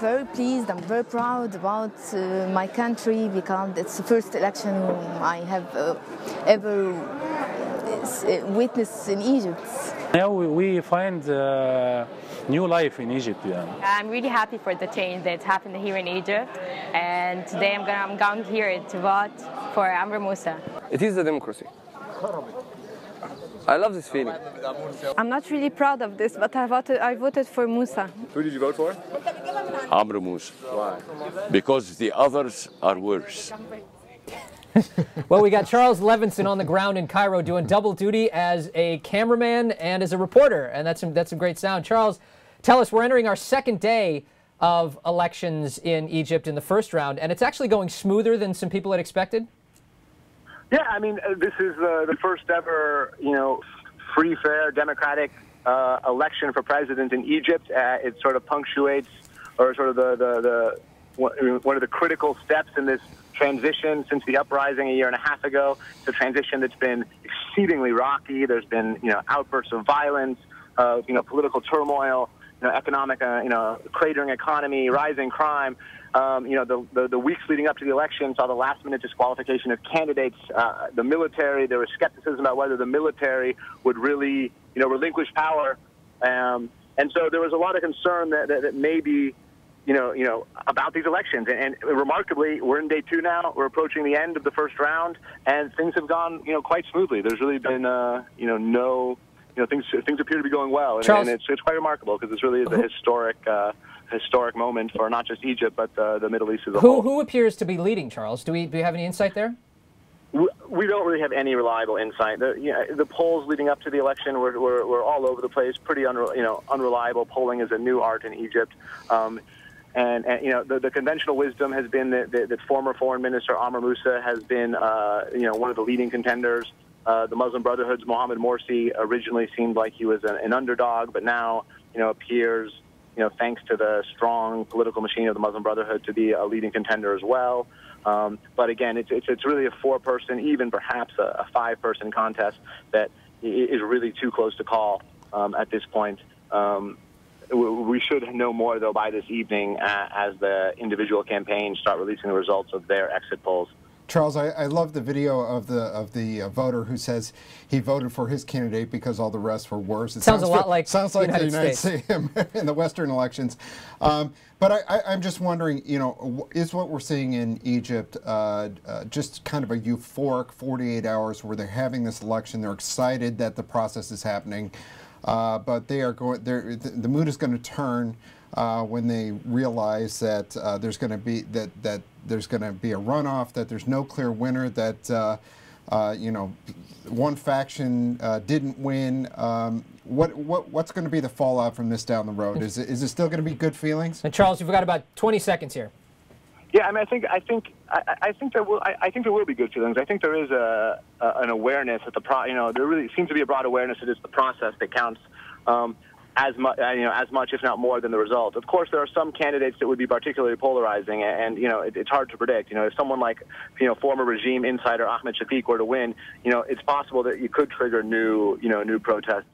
very pleased, I'm very proud about my country because it's the first election I have ever witnessed in Egypt. Now we find new life in Egypt. Yeah. I'm really happy for the change that's happened here in Egypt, and today I'm going here to vote for Amr Moussa. It is a democracy. I love this feeling. I'm not really proud of this, but I voted for Moussa. Who did you vote for? Amr Moussa. Why? Because the others are worse. Well, we got Charles Levinson on the ground in Cairo doing double duty as a cameraman and as a reporter, and that's some great sound. Charles, tell us, we're entering our second day of elections in Egypt in the first round, and it's actually going smoother than some people had expected? Yeah, I mean, this is the first ever, free, fair, democratic election for president in Egypt. It sort of punctuates, or sort of one of the critical steps in this transition since the uprising a year and a half ago. It's a transition that's been exceedingly rocky. There's been, outbursts of violence, political turmoil, economic, cratering economy, rising crime. The weeks leading up to the election saw the last-minute disqualification of candidates. The military, there was skepticism about whether the military would really, relinquish power. And so there was a lot of concern that maybe, about these elections. And remarkably, we're in day 2 now. We're approaching the end of the first round, and things have gone, quite smoothly. There's really been, things appear to be going well. And it's quite remarkable because this really is a historic moment for not just Egypt, but the Middle East as a whole. Who appears to be leading, Charles? Do we have any insight there? We don't really have any reliable insight. The polls leading up to the election were all over the place, pretty unreliable. Polling is a new art in Egypt. The conventional wisdom has been that former Foreign Minister Amr Moussa has been, one of the leading contenders. The Muslim Brotherhood's Mohammed Morsi originally seemed like he was an underdog, but now, appears, thanks to the strong political machine of the Muslim Brotherhood, to be a leading contender as well. But again, it's really a 4-person, even perhaps a 5-person contest that is really too close to call at this point. We should know more, though, by this evening as the individual campaigns start releasing the results of their exit polls. Charles, I love the video of the voter who says he voted for his candidate because all the rest were worse. It sounds a lot like the United States in the Western elections. But I'm just wondering, is what we're seeing in Egypt just kind of a euphoric 48 hours where they're having this election, they're excited that the process is happening, but the mood is going to turn when they realize that there's going to be there's going to be a runoff, that there's no clear winner, that one faction didn't win. What's going to be the fallout from this down the road? Is it still going to be good feelings? And Charles, you've got about 20 seconds here. Yeah, I mean, I think there will be good feelings. I think there is an awareness that there really seems to be a broad awareness that it's the process that counts. As much, if not more, than the result. Of course, there are some candidates that would be particularly polarizing, and it's hard to predict. If someone like former regime insider Ahmed Shafiq were to win, it's possible that you could trigger new protests.